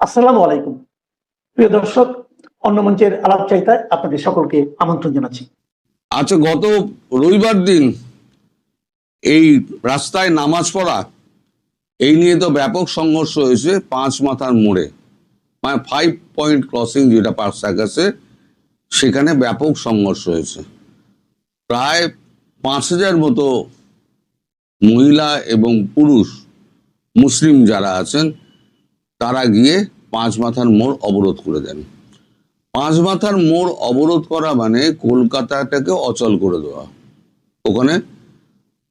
আসসালামু আলাইকুম প্রিয় দর্শক, অন্য মঞ্চের আলাপ চাইতায় আপনাদের সকলকে আমন্ত্রণ জানাচ্ছি। আচ্ছা, গত রবিবার দিন এই রাস্তায় নামাজ পড়া এই নিয়ে তো ব্যাপক সংঘর্ষ হয়েছে পাঁচ মাথার মোড়ে, মানে 5 পয়েন্ট ক্রসিং যেটা পার্ক সার্কাসে, সেখানে ব্যাপক সংঘর্ষ হয়েছে। প্রায় 5,000 মতো মহিলা এবং পুরুষ মুসলিম যারা আছেন তারা গিয়ে পাঁচ মাথার মোড় অবরোধ করে দেন। পাঁচ মাথার মোড় অবরোধ করা মানে কলকাতাটাকে অচল করে দেওয়া। ওখানে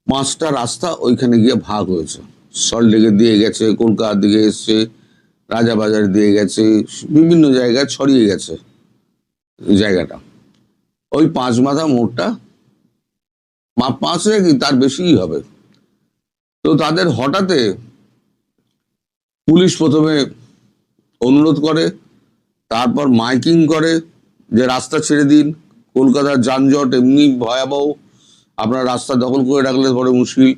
5টা রাস্তা ওইখানে গিয়ে ভাগ হয়েছে। সল্টলেকের দিয়ে গেছে, কলকাতার দিকে এসছে, রাজাবাজার দিয়ে গেছে, বিভিন্ন জায়গায় ছড়িয়ে গেছে জায়গাটা। ওই পাঁচ মাথা মোড়টা 5 কি তার বেশিই হবে। তো তাদের হঠাৎ পুলিশ প্রথমে অনুরোধ করে, তারপর মাইকিং করে যে রাস্তা ছেড়ে দিন, কলকাতার যানজট এমনি ভয়াবহ, আপনার রাস্তা দখল করে রাখলে বড় মুশকিল।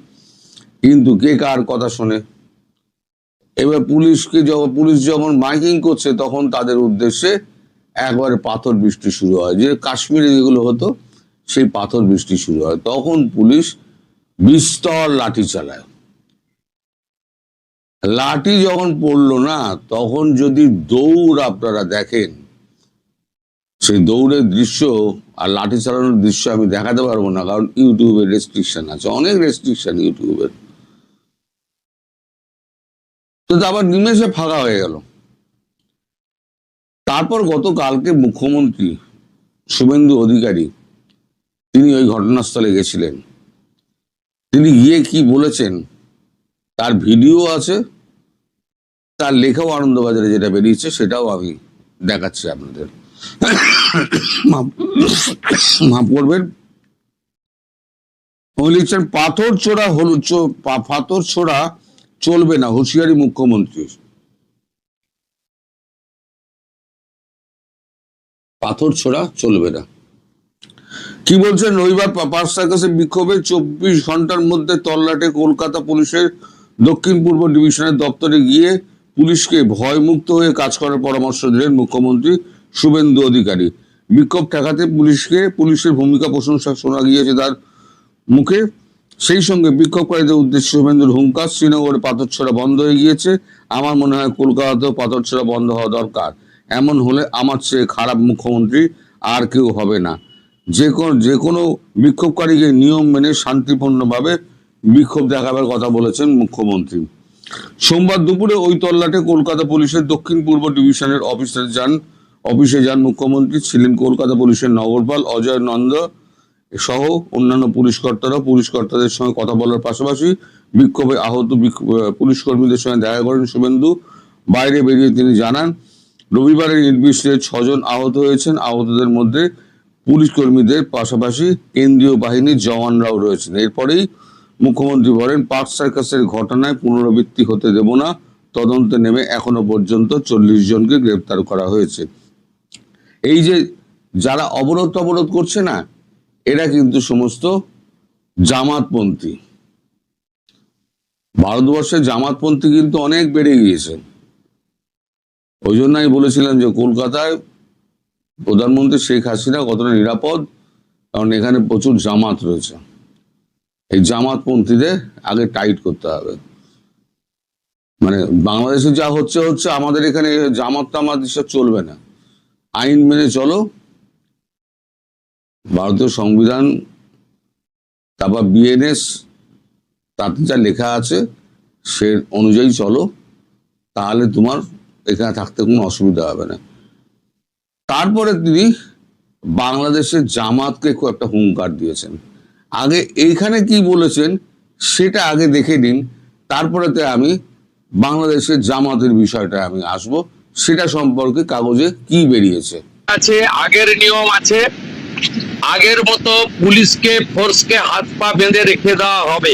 কিন্তু কে কার কথা শোনে? এবার পুলিশ যখন মাইকিং করছে তখন তাদের উদ্দেশ্যে একবারে পাথর বৃষ্টি শুরু হয়, যে কাশ্মীরে যেগুলো হতো সেই পাথর বৃষ্টি শুরু হয়। তখন পুলিশ বিস্তর লাঠি চালায়। লাঠি যখন পড়লো না, তখন যদি দৌড় আপনারা দেখেন, সেই দৌড়ের দৃশ্য আর লাঠি চালানোর দৃশ্য আমি দেখাতে পারবো না, কারণ ইউটিউবের রেস্ট্রিকশন আছে, অনেক রেস্ট্রিকশন ইউটিউবের। তো আবার নিমেষে ফাঁকা হয়ে গেল। তারপর গতকালকে মুখ্যমন্ত্রী শুভেন্দু অধিকারী তিনি ওই ঘটনাস্থলে গেছিলেন। তিনি গিয়ে কি বলেছেন তার ভিডিও আছে, তার লেখাও আনন্দবাজারে যেটা বেরিয়েছে সেটাও আমি দেখাচ্ছি আপনাদের। মাফ করবেন, উনি লিখছেন পাথর ছোড়া চলবে না, হুঁশিয়ারি মুখ্যমন্ত্রী। পাথর ছোড়া চলবে না। কি বলছেন? রবিবার পার্ক সার্কাসে বিক্ষোভে 24 ঘন্টার মধ্যে তল্লাটে কলকাতা পুলিশের দক্ষিণ পূর্ব ডিভিশনের দপ্তরে গিয়ে পুলিশকে ভয়মুক্ত হয়ে কাজ করার পরামর্শ দিলেন মুখ্যমন্ত্রী শুভেন্দু অধিকারী। বিক্ষোভ ঠেকাতে পুলিশের ভূমিকা প্রশংসা শোনা গিয়েছে তার মুখে। সেই সঙ্গে বিক্ষোভকারীদের উদ্দেশ্যে শুভেন্দুর হুঙ্কার, শ্রীনগরে পাথর ছোড়া বন্ধ হয়ে গিয়েছে, আমার মনে হয় কলকাতাতেও পাথর ছোড়া বন্ধ হওয়া দরকার। এমন হলে আমার চেয়ে খারাপ মুখ্যমন্ত্রী আর কেউ হবে না। যে কোনো বিক্ষোভকারীকে নিয়ম মেনে শান্তিপূর্ণভাবে বিক্ষোভ দেখাবার কথা বলেছেন মুখ্যমন্ত্রী। সোমবার দুপুরে ওই তল্লাটে কলকাতা পুলিশের দক্ষিণ পূর্ব ডিভিশনের অফিসে যান মুখ্যমন্ত্রী। ছিলেন কলকাতা পুলিশের নগরপাল অজয় নন্দ সহ অন্যান্য পুলিশকর্তাদের সঙ্গে কথা বলার পাশাপাশি বিক্ষোভে আহত পুলিশ কর্মীদের সঙ্গে দেখা করেন শুভেন্দু। বাইরে বেরিয়ে তিনি জানান, রবিবারের নির্বিচারে 6 জন আহত হয়েছেন। আহতদের মধ্যে পুলিশ কর্মীদের পাশাপাশি কেন্দ্রীয় বাহিনীর জওয়ানরাও রয়েছেন। এরপরেই মুখ্যমন্ত্রী বলেন, পার্ক সার্কাসের ঘটনায় পুনরাবৃত্তি হতে দেব না। তদন্তে নেমে এখনো পর্যন্ত 40 জনকে গ্রেপ্তার করা হয়েছে। এই যে যারা অবরোধ করছে না, এরা কিন্তু সমস্ত জামাতপন্থী। ভারতবর্ষে জামাতপন্থী কিন্তু অনেক বেড়ে গিয়েছে। ওই জন্য আমি বলেছিলাম যে কলকাতায় প্রধানমন্ত্রী শেখ হাসিনা কতটা নিরাপদ, কারণ এখানে প্রচুর জামাত রয়েছে। এই জামাতপন্থীদের আগে টাইট করতে হবে। মানে বাংলাদেশে যা হচ্ছে আমাদের এখানে জামাত টামাত এসব চলবে না। আইন মেনে চলো, ভারতীয় সংবিধান, তারপর বিএনএস, তাতে যা লেখা আছে সে অনুযায়ী চলো, তাহলে তোমার এখানে থাকতে কোনো অসুবিধা হবে না। তারপরে তিনি বাংলাদেশের জামাতকে খুব একটা হুঙ্কার দিয়েছেন। আগে এইখানে কি বলেছেন সেটা আগে দেখে নিন, তারপরে আমি বাংলাদেশের জামাতের বিষয়টা আমি আসব, সেটা সম্পর্কে কাগজে কি বেরিয়েছে। আগের নিয়ম আছে, আগের মতো পুলিশকে ফোর্সকে হাত পা বেঁধে রেখে দেওয়া হবে,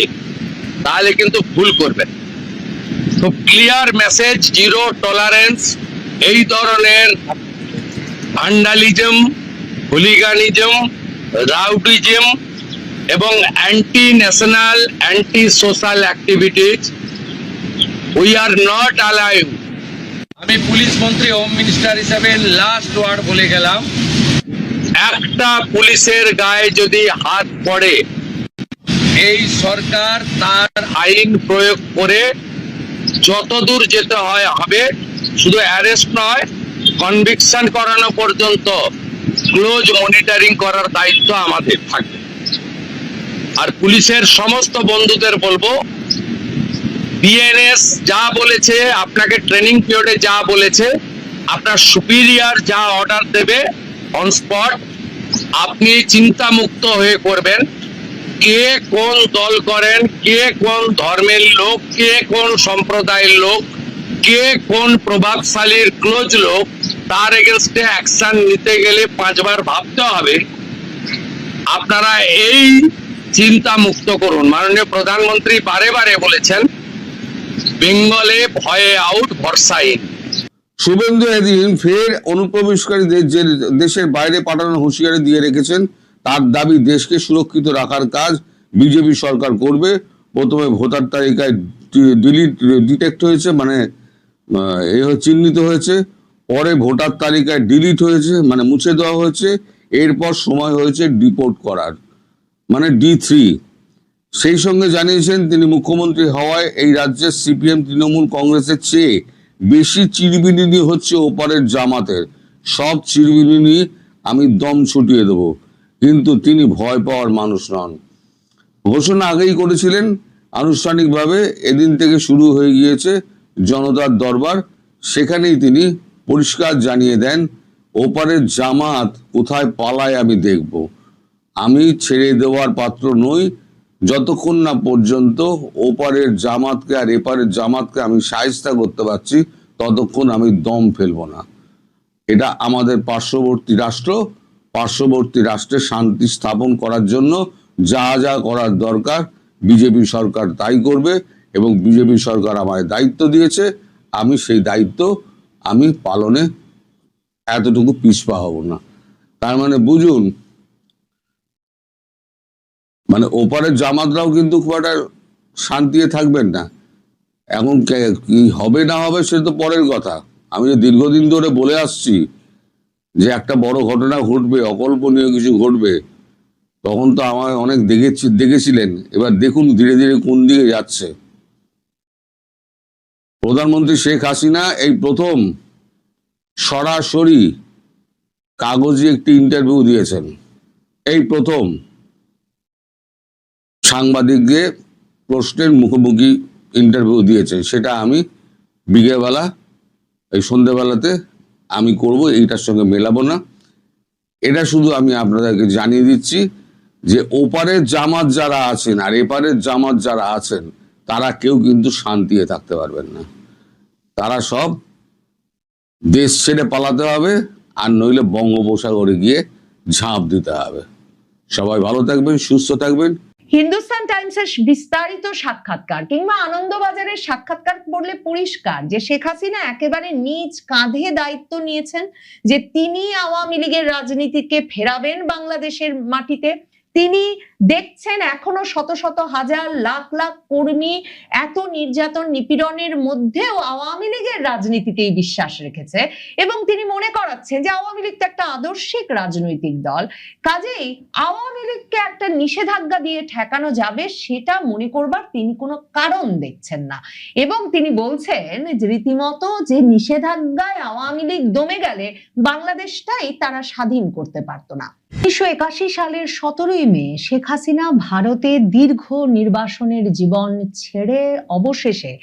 তাহলে কিন্তু ভুল করবে। তো ক্লিয়ার মেসেজ, জিরো টলারেন্স এই ধরনের ভ্যান্ডালিজম, হুলিগানিজম, রাউডিজম এবং anti national, anti social activities we are not allowed. আমি পুলিশ মন্ত্রী, হোম মিনিস্টার হিসাবে লাস্ট ওয়ার্ড বলে গেলাম, একটা পুলিশের গায়ে যদি হাত পড়ে, এই সরকার তার আইন প্রয়োগ করে যতদূর যেতে হয় হবে। শুধু অ্যারেস্ট নয়, কনভিকশন করানো পর্যন্ত ক্লোজ মনিটরিং করার দায়িত্ব আমাদের থাকবে। আর পুলিশের সমস্ত বন্ধুদের বলবো, বিএনএস যা বলেছে, আপনাকে ট্রেনিং পিরিয়ডে যা বলেছে, আপনার সুপিরিয়র যা অর্ডার দেবে অন স্পট আপনি চিন্তা মুক্ত হয়ে করবেন। কে কোন দল করেন, কে কোন ধর্মের লোক, কে কোন সম্প্রদায়ের লোক, কে কোন প্রভাবশালীর ক্লোজ লোক, তার এগেনস্টে অ্যাকশন নিতে গেলে 5 বার ভাবতে হবে। আপনারা এই চিন্তা মুক্ত করুন। মাননীয় প্রধানমন্ত্রী বারে বারে বলেছেন, বেঙ্গলে ভয়ে আউট, ভরসা ইন। শুভেন্দু এদিন ফের অনুপ্রবেশকারীদের যে দেশের বাইরে পাঠানোর হুঁশিয়ারি দিয়ে রেখেছেন। তার দাবি, দেশকে সুরক্ষিত রাখার কাজ বিজেপি সরকার করবে। প্রথমে ভোটার তালিকায় ডিটেক্ট হয়েছে, মানে চিহ্নিত হয়েছে, পরে ভোটার তালিকায় ডিলিট হয়েছে, মানে মুছে দেওয়া হয়েছে, এরপর সময় হয়েছে ডিপোর্ট করার, মানে D3। সেই সঙ্গে জানিয়েছেন তিনি মুখ্যমন্ত্রী হওয়ায় এই রাজ্যের সিপিএম, তৃণমূল, কংগ্রেসের চেয়ে বেশি চিরবিনি হচ্ছে ওপারের জামাতের। সব চিরবিনি আমি দম ছুটিয়ে দেব। কিন্তু তিনি ভয় পাওয়ার মানুষ নন। ঘোষণা আগেই করেছিলেন। আনুষ্ঠানিকভাবে এদিন থেকে শুরু হয়ে গিয়েছে জনতার দরবার। সেখানেই তিনি পরিষ্কার জানিয়ে দেন, ওপারের জামাত কোথায় পালায় আমি দেখব। আমি ছেড়ে দেওয়ার পাত্র নই। যতক্ষণ না পর্যন্ত ওপারের জামাতকে আর এপারের জামাতকে আমি শায়েস্তা করতে পারছি, ততক্ষণ আমি দম ফেলবো না। এটা আমাদের পার্শ্ববর্তী রাষ্ট্রে শান্তি স্থাপন করার জন্য যা যা করার দরকার বিজেপি সরকার তাই করবে। এবং বিজেপি সরকার আমায় দায়িত্ব দিয়েছে, আমি সেই দায়িত্ব আমি পালনে এতটুকু পিছপা হব না। তার মানে বুঝুন, মানে ওপারের জামাতরাও কিন্তু খুব একটা শান্তিতে থাকবেন না। এখন কি হবে না হবে সে তো পরের কথা। আমি যে দীর্ঘদিন ধরে বলে আসছি যে একটা বড় ঘটনা ঘটবে, অকল্পনীয় কিছু ঘটবে, তখন তো আমায় অনেক দেখেছিলেন। এবার দেখুন ধীরে ধীরে কোন দিকে যাচ্ছে। প্রধানমন্ত্রী শেখ হাসিনা এই প্রথম সরাসরি কাগজে একটি ইন্টারভিউ দিয়েছেন। এই প্রথম সাংবাদিককে প্রশ্নের মুখোমুখি ইন্টারভিউ দিয়েছেন। সেটা আমি বিকেলবেলা, এই সন্ধ্যেবেলাতে আমি করব, এইটার সঙ্গে মেলাবো না। এটা শুধু আমি আপনাদেরকে জানিয়ে দিচ্ছি যে ওপারের জামাত যারা আছেন আর এপারের জামাত যারা আছেন, তারা কেউ কিন্তু শান্তিতে থাকতে পারবেন না। তারা সব দেশ ছেড়ে পালাতে হবে, আর নইলে বঙ্গোপসাগরে গিয়ে ঝাঁপ দিতে হবে। সবাই ভালো থাকবেন, সুস্থ থাকবেন। হিন্দুস্তান টাইমসের বিস্তারিত সাক্ষাৎকার কিংবা আনন্দবাজারের সাক্ষাৎকার পড়লে পরিষ্কার যে শেখ হাসিনা একেবারে নিজ কাঁধে দায়িত্ব নিয়েছেন যে তিনি আওয়ামী লীগের রাজনীতিকে ফেরাবেন বাংলাদেশের মাটিতে। তিনি দেখছেন এখনো শত শত হাজার লাখ লাখ কর্মী এত নির্যাতন নিপীড়নের মধ্যেও আওয়ামী লীগের রাজনীতিতেই বিশ্বাস রেখেছে এবং তিনি মনে করাচ্ছেন যে আওয়ামী লীগ তো একটা আদর্শিক রাজনৈতিক দল, কাজেই আওয়ামী লীগকে একটা নিষেধাজ্ঞা দিয়ে ঠেকানো যাবে সেটা মনে করবার তিনি কোনো কারণ দেখছেন না। এবং তিনি বলছেন যে রীতিমতো যে নিষেধাজ্ঞায় আওয়ামী লীগ দমে গেলে বাংলাদেশটাই তারা স্বাধীন করতে পারতো না। 1981 সালের 17ই মে শেখ হাসিনা ভারতে দীর্ঘ নির্বাসনের জীবন ছেড়ে অবশেষে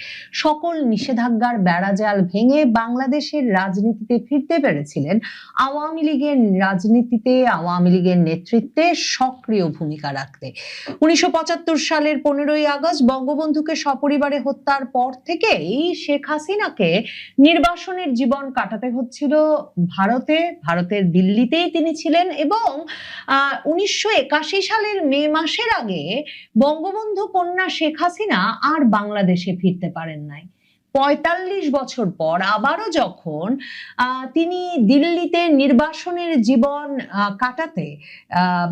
সকল নিষেধাজ্ঞার বেড়াজাল ভেঙে বাংলাদেশের রাজনীতিতে ফিরতে পেরেছিলেন। আওয়ামী লীগের রাজনীতিতে আওয়ামী লীগের নেতৃত্বে সক্রিয় ভূমিকা রাখতে 1975 সালের 15ই আগস্ট বঙ্গবন্ধুকে সপরিবারে হত্যার পর থেকেই শেখ হাসিনাকে নির্বাসনের জীবন কাটাতে হচ্ছিল ভারতের দিল্লিতেই তিনি ছিলেন। এবং 1981 সালের মে মাসের আগে বঙ্গবন্ধু কন্যা শেখ হাসিনা আর বাংলাদেশে ফিরতে পারেন নাই। ৪৫ বছর পর আবারও যখন তিনি দিল্লিতে নির্বাসনের জীবন কাটাতে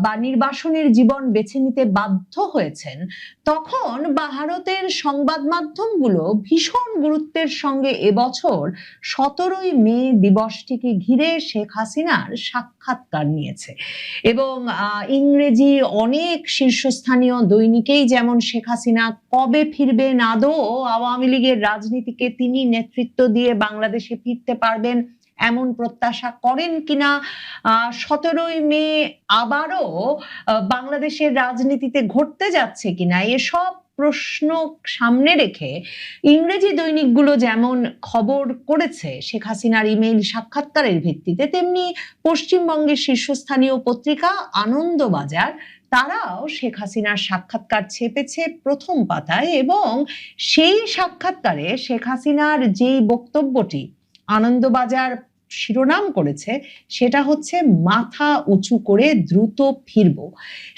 বা নির্বাসনের জীবন বেছে নিতে বাধ্য হয়েছেন, তখন ভারতের সংবাদ মাধ্যমগুলো ভীষণ গুরুত্বের সঙ্গে এবছর ১৭ই মে দিবসটিকে ঘিরে শেখ হাসিনার সাক্ষাৎকার নিয়েছে। এবং ইংরেজি অনেক শীর্ষস্থানীয় দৈনিকেই যেমন শেখ হাসিনা কবে ফিরবেন, আদৌ আওয়ামী লীগের রাজনীতিকে তিনি নেতৃত্ব দিয়ে বাংলাদেশে ফিরতে পারবেন এমন প্রত্যাশা করেন কিনা, ১৭ই মে আবারও বাংলাদেশের রাজনীতিতে ঘটতে যাচ্ছে কিনা, এসব প্রশ্ন সামনে রেখে ইংরেজি দৈনিকগুলো যেমন খবর করেছে শেখ হাসিনার ইমেইল সাক্ষাৎকারের ভিত্তিতে, তেমনি পশ্চিমবঙ্গের শীর্ষস্থানীয় পত্রিকা আনন্দবাজার তারাও শেখ হাসিনার সাক্ষাৎকার ছেপেছে প্রথম পাতায়। এবং সেই সাক্ষাৎকারে শেখ হাসিনার যেই বক্তব্যটি আনন্দবাজার শিরোনাম করেছে সেটা হচ্ছে মাথা উঁচু করে দ্রুত ফিরবো।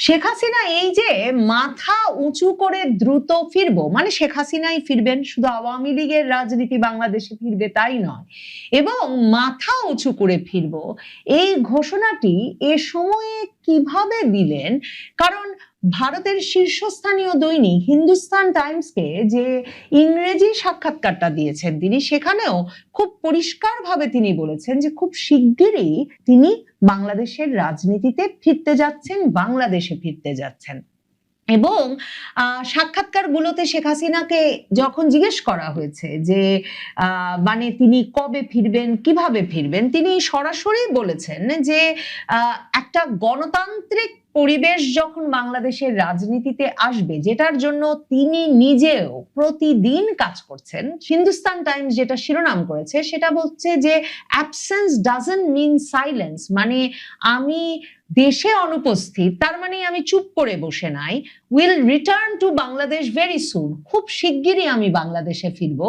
শেখ হাসিনা এই যে মাথা উঁচু করে দ্রুত ফিরবো, মানে শেখ হাসিনাই ফিরবেন, শুধু আওয়ামী লীগের রাজনীতি বাংলাদেশে ফিরবে তাই নয়, এবং মাথা উঁচু করে ফিরবো এই ঘোষণাটি এ সময়ে কিভাবে দিলেন? কারণ ভারতের শীর্ষস্থানীয় দৈনিক হিন্দুস্তান টাইমসকে যে ইংরেজি সাক্ষাৎকারটা দিয়েছেন তিনি, সেখানেও খুব পরিষ্কারভাবে তিনি বলেছেন যে খুব শিগগিরই তিনি বাংলাদেশের রাজনীতিতে ফিরতে যাচ্ছেন, বাংলাদেশে ফিরতে যাচ্ছেন। এবং সাক্ষাৎকারগুলোতে শেখ হাসিনাকে যখন জিজ্ঞেস করা হয়েছে যে মানে তিনি কবে ফিরবেন, কিভাবে ফিরবেন, তিনি সরাসরি বলেছেন যে একটা গণতান্ত্রিক পরিবেশ যখন বাংলাদেশের রাজনীতিতে আসবে, যেটার জন্য তিনি নিজেও প্রতিদিন কাজ করছেন। হিন্দুস্তান টাইমস যেটা শিরোনাম করেছে সেটা বলছে যে অ্যাবসেন্স ডাজন্ট মিন সাইলেন্স, মানে আমি দেশে অনুপস্থিত তার মানে আমি চুপ করে বসে নাই। Will return to Bangladesh very সুন, খুব শিগগিরই আমি বাংলাদেশে ফিরবো।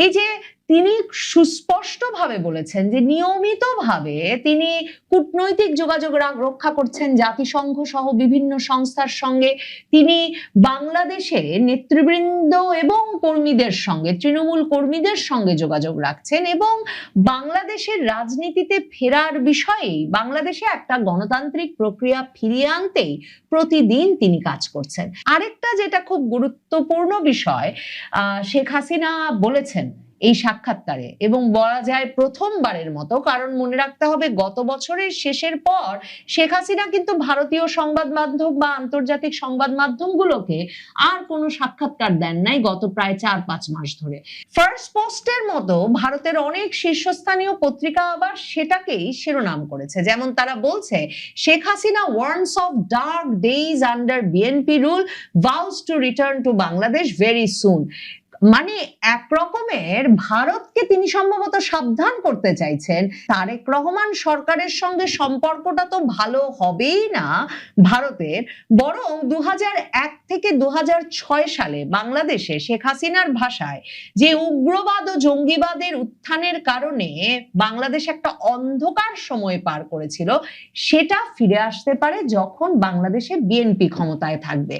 এই যে তিনি সুস্পষ্টভাবে বলেছেন যে নিয়মিতভাবে তিনি কূটনৈতিক যোগাযোগ রক্ষা করছেন জাতিসংঘ সহ বিভিন্ন সংস্থার সঙ্গে, তিনি বাংলাদেশে নেতৃবৃন্দ এবং কর্মীদের সঙ্গে, তৃণমূল কর্মীদের সঙ্গে যোগাযোগ রাখছেন, এবং বাংলাদেশের রাজনীতিতে ফেরার বিষয়েই, বাংলাদেশে একটা গণতান্ত্রিক প্রক্রিয়া ফিরিয়ে আনতেই প্রতিদিন তিনি কাজ করছেন। আরেকটা যেটা খুব গুরুত্বপূর্ণ বিষয় শেখ হাসিনা বলেছেন এই সাক্ষাৎকারে, এবং বলা যায় প্রথমবারের মতো, কারণ মনে রাখতে হবে গত বছরের শেষের পর শেখ হাসিনা কিন্তু ভারতীয় সংবাদ মাধ্যম বা আন্তর্জাতিক সংবাদ মাধ্যমগুলোকে আর কোনো সাক্ষাৎকার দেন নাই গত প্রায় ৪-৫ মাস ধরে। ফার্স্ট পোস্টের মতো ভারতের অনেক শীর্ষস্থানীয় পত্রিকা আবার সেটাকেই শিরোনাম করেছে, যেমন তারা বলছে Sheikh Hasina warns of dark days under BNP rule, vows to return to Bangladesh very soon. মানে এক রকমের ভারতকে তিনি সম্ভবত সাবধান করতে চাইছেন, তারেক রহমান সরকারের সঙ্গে সম্পর্কটা তো ভালো হবেই না ভারতের, বরং ২০০১ থেকে ২০০৬ সালে বাংলাদেশে শেখ হাসিনার ভাষায় যে উগ্রবাদ ও জঙ্গিবাদের উত্থানের কারণে বাংলাদেশ একটা অন্ধকার সময় পার করেছিল, সেটা ফিরে আসতে পারে যখন বাংলাদেশে বিএনপি ক্ষমতায় থাকবে।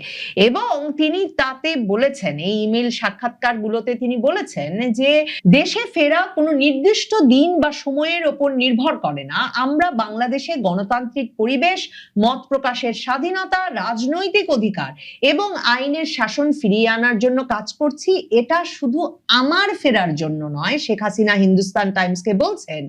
এবং তিনি তাতে বলেছেন, এই ইমেল সাক্ষাৎকার গুলোতে তিনি বলেছেন যে দেশে ফেরা কোনো নির্দিষ্ট দিন বা সময়ের উপর নির্ভর করে না, আমরা বাংলাদেশে গণতান্ত্রিক পরিবেশ, মত প্রকাশের স্বাধীনতা, রাজনৈতিক অধিকার এবং আইনের শাসন ফিরিয়ে আনার জন্য কাজ করছি, এটা শুধু আমার ফেরার জন্য নয়। শেখ হাসিনা হিন্দুস্তান টাইমসকে বলছেন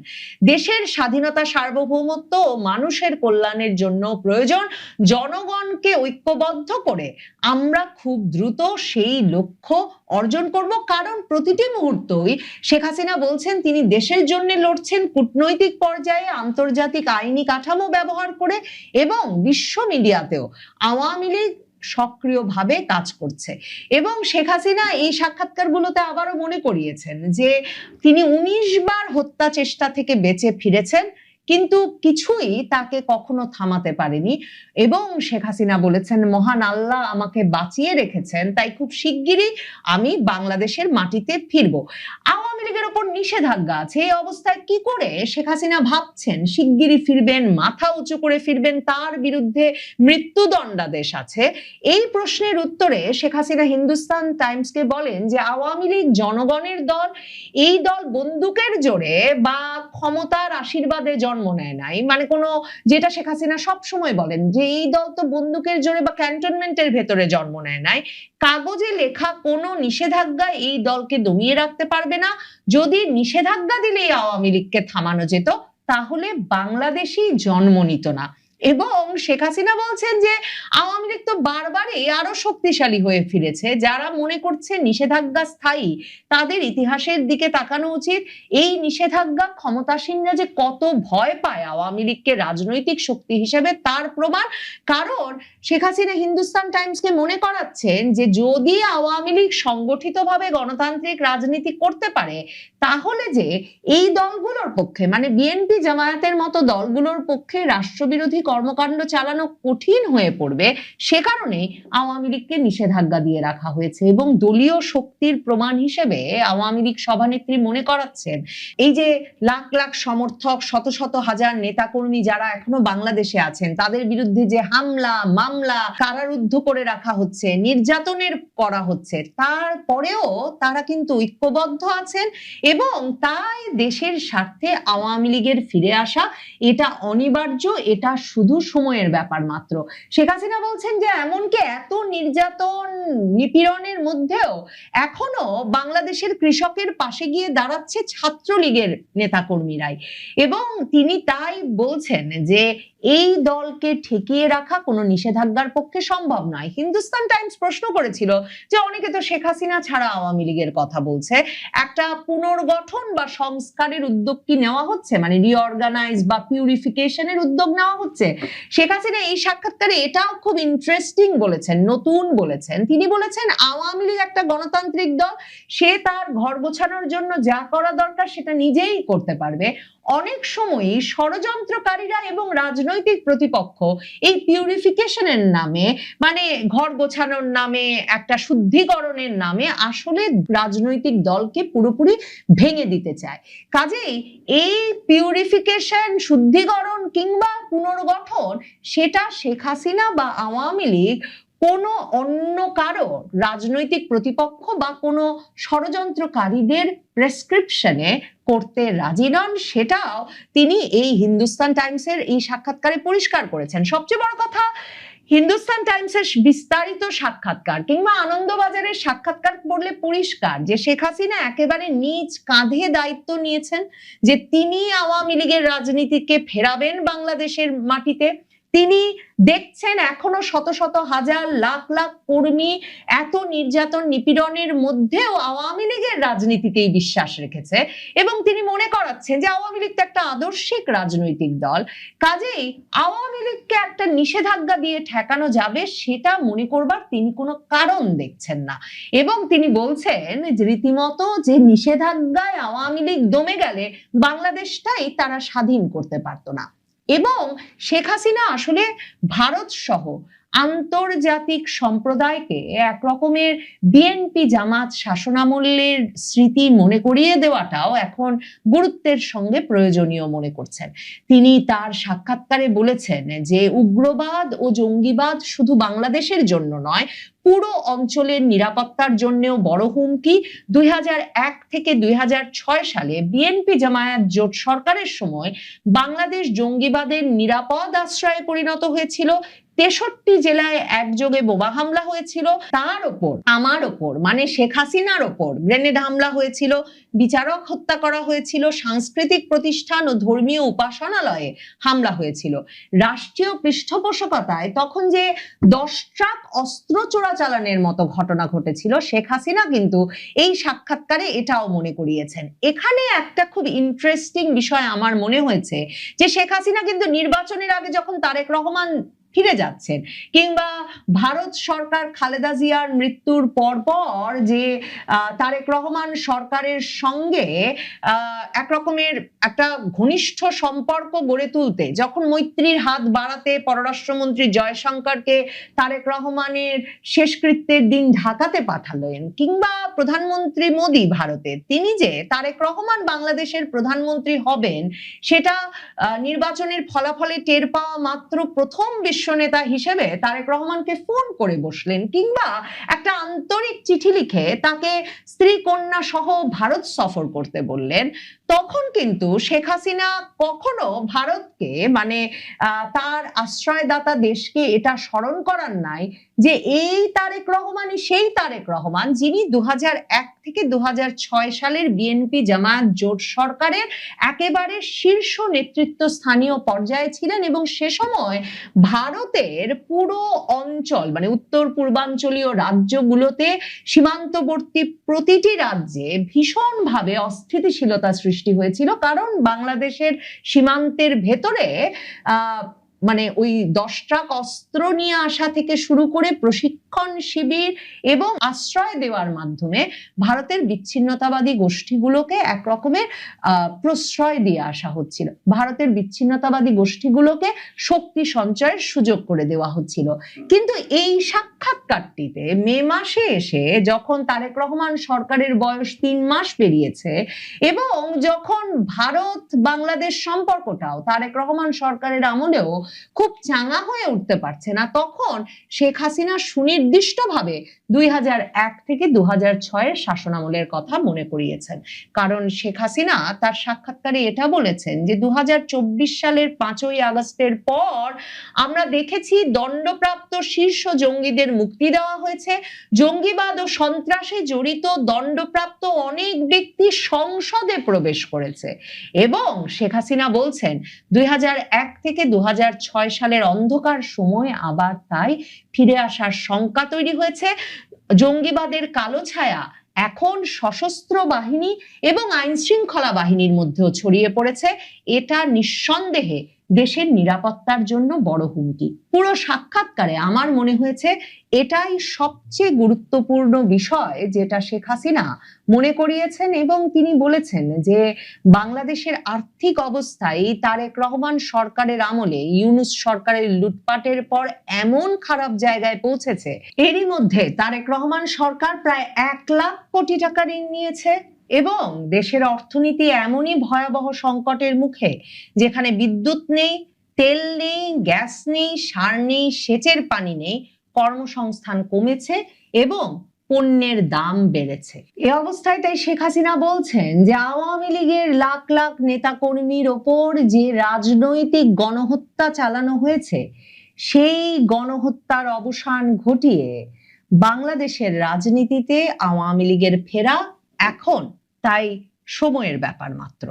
দেশের স্বাধীনতা, সার্বভৌমত্ব ও মানুষের কল্যাণের জন্য প্রয়োজন জনগণকে ঐক্যবদ্ধ করে আমরা খুব দ্রুত সেই লক্ষ্য অর্জন করব, কারণ প্রতিটি মুহূর্তই শেখ হাসিনা বলছেন তিনি দেশের জন্য লড়ছেন কূটনৈতিক পর্যায়ে, আন্তর্জাতিক আইনি কাঠামো ব্যবহার করে, এবং বিশ্ব মিডিয়াতেও আওয়ামী লীগ সক্রিয়ভাবে কাজ করছে। এবং শেখ হাসিনা এই সাক্ষাৎকারগুলোতে আবারও মনে করিয়েছেন যে তিনি ১৯ বার হত্যা চেষ্টা থেকে বেঁচে ফিরেছেন, কিন্তু কিছুই তাকে কখনো থামাতে পারেনি। এবং শেখ হাসিনা বলেছেন, মহান আল্লাহ আমাকে বাঁচিয়ে রেখেছেন, তাই খুব শিগগিরই আমি বাংলাদেশের মাটিতে ফিরবো। আওয়ামী লীগের ওপর নিষেধাজ্ঞা আছে, এই অবস্থায় কি করে শেখ হাসিনা ভাবছেন শিগগিরই ফিরবেন, মাথা উঁচু করে ফিরবেন, তার বিরুদ্ধে মৃত্যুদণ্ডাদেশ আছে? এই প্রশ্নের উত্তরে শেখ হাসিনা হিন্দুস্তান টাইমসকে বলেন যে আওয়ামী লীগ জনগণের দল, এই দল বন্দুকের জোরে বা ক্ষমতার আশীর্বাদে জন্ম নেয় নাই। মানে কোনো, যেটা শেখ হাসিনা সবসময় বলেন যে এই দল তো বন্দুকের জোরে বা ক্যান্টনমেন্টের ভেতরে জন্ম নেয় নাই। কাগজে লেখা কোনো নিষেধাজ্ঞা এই দলকে দমিয়ে রাখতে পারবে না। যদি নিষেধাজ্ঞা দিলে আওয়ামী লীগকে থামানো যেত, তাহলে বাংলাদেশই জন্ম নিত না। এবং শেখ হাসিনা বলছেন যে আওয়ামী লীগ তো বারবারই আরো শক্তিশালী হয়ে ফিরেছে। যারা মনে করছে নিষেধাজ্ঞা স্থায়ী, তাদের ইতিহাসের দিকে তাকানো উচিত। এই নিষেধাজ্ঞা ক্ষমতাসীনরা যে কত ভয় পায় আওয়ামী লীগকে রাজনৈতিক শক্তি হিসেবে, তার প্রমাণ। কারণ শেখ হাসিনা হিন্দুস্তান টাইমসকে মনে করাচ্ছেন যে যদি আওয়ামী লীগ সংগঠিতভাবে গণতান্ত্রিক রাজনীতি করতে পারে, তাহলে যে এই দলগুলোর পক্ষে, মানে বিএনপি জামায়াতের মতো দলগুলোর পক্ষে রাষ্ট্রবিরোধী কর্মকাণ্ড চালানো কঠিন হয়ে পড়বে। সে কারণে আওয়ামী লীগকে নিষেধাজ্ঞা দিয়ে রাখা হয়েছে। এবং দলীয় শক্তির প্রমাণ হিসেবে আওয়ামী লীগ সভানেত্রী মনে করাচ্ছেন এই যে লাখ লাখ সমর্থক, শত শত হাজার নেতাকর্মী যারা এখনো বাংলাদেশে আছেন, তাদের বিরুদ্ধে যে হামলা মামলা, কারারুদ্ধ করে রাখা হচ্ছে, নির্যাতনের করা হচ্ছে, তারপরেও তারা কিন্তু ঐক্যবদ্ধ আছেন। এবং তাই দেশের স্বার্থে আওয়ামী লীগের ফিরে আসা এটা অনিবার্য, এটা শুধু সময়ের ব্যাপার মাত্র। শেখ হাসিনা বলছেন যে এমনকি এত নির্যাতন নিপীড়নের মধ্যেও এখনো বাংলাদেশের কৃষকের পাশে গিয়ে দাঁড়াচ্ছে ছাত্রলীগের নেতাকর্মীরাই। এবং তিনি তাই বলছেন যে এই দলকে ঠেকিয়ে রাখা কোনো নিষেধাজ্ঞার পক্ষে সম্ভব নয়। হিন্দুস্তান টাইমস প্রশ্ন করেছিল যে অনেকে তো শেখ হাসিনা ছাড়া আওয়ামী লীগের কথা বলছে, একটা পুনর্গঠন বা সংস্কারের উদ্যোগ কি নেওয়া হচ্ছে, মানে রিঅর্গানাইজ বা পিউরিফিকেশনের উদ্যোগ নেওয়া হচ্ছে? শেখ হাসিনা এই সাক্ষাৎকারে এটাও খুব ইন্টারেস্টিং বলেছেন, নতুন বলেছেন। তিনি বলেছেন আওয়ামী লীগ একটা গণতান্ত্রিক দল, সে তার ঘর গোছানোর জন্য যা করা দরকার সেটা নিজেই করতে পারবে। অনেক সময়ই ষড়যন্ত্রকারীরা এবং রাজনৈতিক প্রতিপক্ষ এই পিউরিফিকেশনের নামে, মানে ঘর গোছানোর নামে, একটা শুদ্ধিকরণের নামে আসলে রাজনৈতিক দলকে পুরোপুরি ভেঙে দিতে চায়। কাজেই এই পিউরিফিকেশন, শুদ্ধিকরণ কিংবা পুনর্গঠন, সেটা শেখ হাসিনা বা আওয়ামী লীগ কোনো অন্য কারো রাজনৈতিক প্রতিপক্ষ বা কোনো ষড়যন্ত্রকারীদের প্রেসক্রিপশনে করতে রাজি নন। সেটাও তিনি এই হিন্দুস্তান টাইমসের এই সাক্ষাৎকারে পরিষ্কার করেছেন। সবচেয়ে বড় কথা, হিন্দুস্তান টাইমসের বিস্তারিত সাক্ষাৎকার কিংবা আনন্দবাজারের সাক্ষাৎকার পড়লে পরিষ্কার যে শেখ হাসিনা একেবারে নিজ কাঁধে দায়িত্ব নিয়েছেন যে তিনি আওয়ামী লীগের রাজনীতিকে ফেরাবেন বাংলাদেশের মাটিতে। তিনি দেখছেন এখনো শত শত হাজার লাখ লাখ কর্মী এত নির্যাতন নিপীড়নের মধ্যেও আওয়ামী লীগের রাজনীতিতেই বিশ্বাস রেখেছে। এবং তিনি মনে করাচ্ছেন যে আওয়ামী লীগ তো একটা আদর্শিক রাজনৈতিক দল, কাজেই আওয়ামী লীগকে একটা নিষেধাজ্ঞা দিয়ে ঠেকানো যাবে সেটা মনে করবার তিনি কোনো কারণ দেখছেন না। এবং তিনি বলছেন যে রীতিমতো যে নিষেধাজ্ঞায় আওয়ামী লীগ দমে গেলে বাংলাদেশটাই তারা স্বাধীন করতে পারতো না। এবং শেখ হাসিনা আসলে ভারত সহ আন্তর্জাতিক সম্প্রদায়কে এক রকমের বিএনপি জামাত শাসনামলের স্মৃতি মনে করিয়ে দেওয়াটাও এখন গুরুত্বের সঙ্গে প্রয়োজনীয় মনে করছেন। তিনি তার সাক্ষাৎকারে বলেছেন যে উগ্রবাদ ও জঙ্গিবাদ শুধু বাংলাদেশের জন্য নয়, পুরো অঞ্চলের নিরাপত্তার জন্যও বড় হুমকি। 2001 থেকে 2006 সালে বিএনপি জামায়াত জোট সরকারের সময় বাংলাদেশ জঙ্গিবাদের নিরাপদ আশ্রয়ে পরিণত হয়েছিল। 63 জেলায় একযোগে বোমা হামলা হয়েছিল, তার ওপর, আমার ওপর, মানে শেখ হাসিনার ওপর গ্রেনেড হামলা হয়েছিল, বিচারক হত্যা করা হয়েছিল, সাংস্কৃতিক প্রতিষ্ঠান ও ধর্মীয় উপাসনালয়ে হামলা হয়েছিল। রাষ্ট্রীয় পৃষ্ঠপোষকতায় তখন যে 10 ট্রাক অস্ত্র চোরাচালানের মতো ঘটনা ঘটেছিল, শেখ হাসিনা কিন্তু এই সাক্ষাৎকারে এটাও মনে করিয়েছেন। এখানে একটা খুব ইন্টারেস্টিং বিষয় আমার মনে হয়েছে যে শেখ হাসিনা কিন্তু নির্বাচনের আগে যখন তারেক রহমান ফিরে যাচ্ছেন, কিংবা ভারত সরকার খালেদা জিয়ার মৃত্যুর পরপর যে তারেক রহমান সরকারের সঙ্গে একরকমের একটা ঘনিষ্ঠ সম্পর্ক গড়ে তুলতে যখন মৈত্রীর হাত বাড়াতে পররাষ্ট্রমন্ত্রী জয়শঙ্করকে তারেক রহমানের শেষকৃত্যের দিন ঢাকাতে পাঠালেন, কিংবা প্রধানমন্ত্রী মোদী ভারতের, তিনি যে তারেক রহমান বাংলাদেশের প্রধানমন্ত্রী হবেন সেটা নির্বাচনের ফলাফলে টের পাওয়া মাত্র প্রথম বিশ্ব নেতা হিসেবে তারেক রহমানকে ফোন করে বসলেন, কিংবা একটা আন্তরিক চিঠি লিখে তাকে স্ত্রী কন্যা সহ ভারত সফর করতে বললেন, তখন কিন্তু শেখ হাসিনা কখনো ভারতকে মানে তার আশ্রয়দাতা দেশকে এটা স্মরণ করার নাই যে এই তারেক রহমানই সেই তারেক রহমান যিনি 2001 থেকে 2006 সালের বিএনপি জামায়াত জোট সরকারের একেবারে শীর্ষ নেতৃত্ব স্থানীয় পর্যায়ে ছিলেন এবং সে সময় ভারতের পুরো অঞ্চল মানে উত্তর পূর্বাঞ্চলীয় রাজ্যগুলোতে সীমান্তবর্তী প্রতিটি রাজ্যে ভীষণভাবে অস্থিতিশীলতা সৃষ্টি হয়েছিল, কারণ বাংলাদেশের সীমান্তের ভেতরে মানে ওই 10 ট্রাক অস্ত্র নিয়ে আসা থেকে শুরু করে প্রশিক্ষণ শিবির এবং আশ্রয় দেওয়ার মাধ্যমে ভারতের বিচ্ছিন্নতাবাদী গোষ্ঠীগুলোকে এক রকমের প্রশ্রয় দিয়ে আসা হচ্ছিল, ভারতের বিচ্ছিন্নতাবাদী গোষ্ঠীগুলোকে শক্তি সঞ্চয়ের সুযোগ করে দেওয়া হচ্ছিল। কিন্তু এই সাক্ষাৎকারটিতে মে মাসে এসে যখন তারেক রহমান সরকারের বয়স 3 মাস পেরিয়েছে এবং যখন ভারত বাংলাদেশ সম্পর্কটাও তারেক রহমান সরকারের আমলেও খুব চাঙা হয়ে উঠতে পারছে না, তখন শেখ হাসিনা সুনির্দিষ্টভাবে 2001 থেকে 2006 শাসনামলের কথা মনে করিয়েছেন। কারণ শেখ হাসিনা তার সাক্ষাৎকারে এটা বলেছেন যে 2024 সালের 5ই আগস্টের পর আমরা দেখেছি দণ্ডপ্রাপ্ত শীর্ষ জঙ্গিদের মুক্তি দেওয়া হয়েছে, জঙ্গিবাদ ও সন্ত্রাসে জড়িত দণ্ডপ্রাপ্ত অনেক ব্যক্তি সংসদে প্রবেশ করেছে এবং শেখ হাসিনা বলছেন 2001 থেকে 2006 সালের অন্ধকার সময় আবার তাই ফিরে আসার শঙ্কা তৈরি হয়েছে। জঙ্গিবাদের কালো ছায়া এখন সশস্ত্র বাহিনী এবং আইন শৃঙ্খলা বাহিনীর মধ্যেও ছড়িয়ে পড়েছে, এটা নিঃসন্দেহে দেশের নিরাপত্তার জন্য বড় হুমকি। পুরো সাক্ষাৎকারে আমার মনে হয়েছে এটাই সবচেয়ে গুরুত্বপূর্ণ বিষয় যেটা শেখ হাসিনা মনে করিয়েছেন এবং তিনি বলেছেন যে বাংলাদেশের আর্থিক অবস্থায় তারেক রহমান সরকারের আমলে ইউনূস সরকারের লুটপাটের পর এমন খারাপ জায়গায় পৌঁছেছে, এরই মধ্যে তারেক রহমান সরকার প্রায় 1 লাখ কোটি টাকা ঋণ নিয়েছে এবং দেশের অর্থনীতি এমনই ভয়াবহ সংকটের মুখে যেখানে বিদ্যুৎ নেই, তেল নেই, গ্যাস নেই, সার নেই, সেচের পানি নেই, কর্মসংস্থান কমেছে এবং পণ্যের দাম বেড়েছে। এই অবস্থায় তাই শেখ হাসিনা বলছেন যে আওয়ামী লীগের লাখ লাখ নেতাকর্মীর ওপর যে রাজনৈতিক গণহত্যা চালানো হয়েছে সেই গণহত্যার অবসান ঘটিয়ে বাংলাদেশের রাজনীতিতে আওয়ামী লীগের ফেরা এখন তাই সময়ের ব্যাপার মাত্র।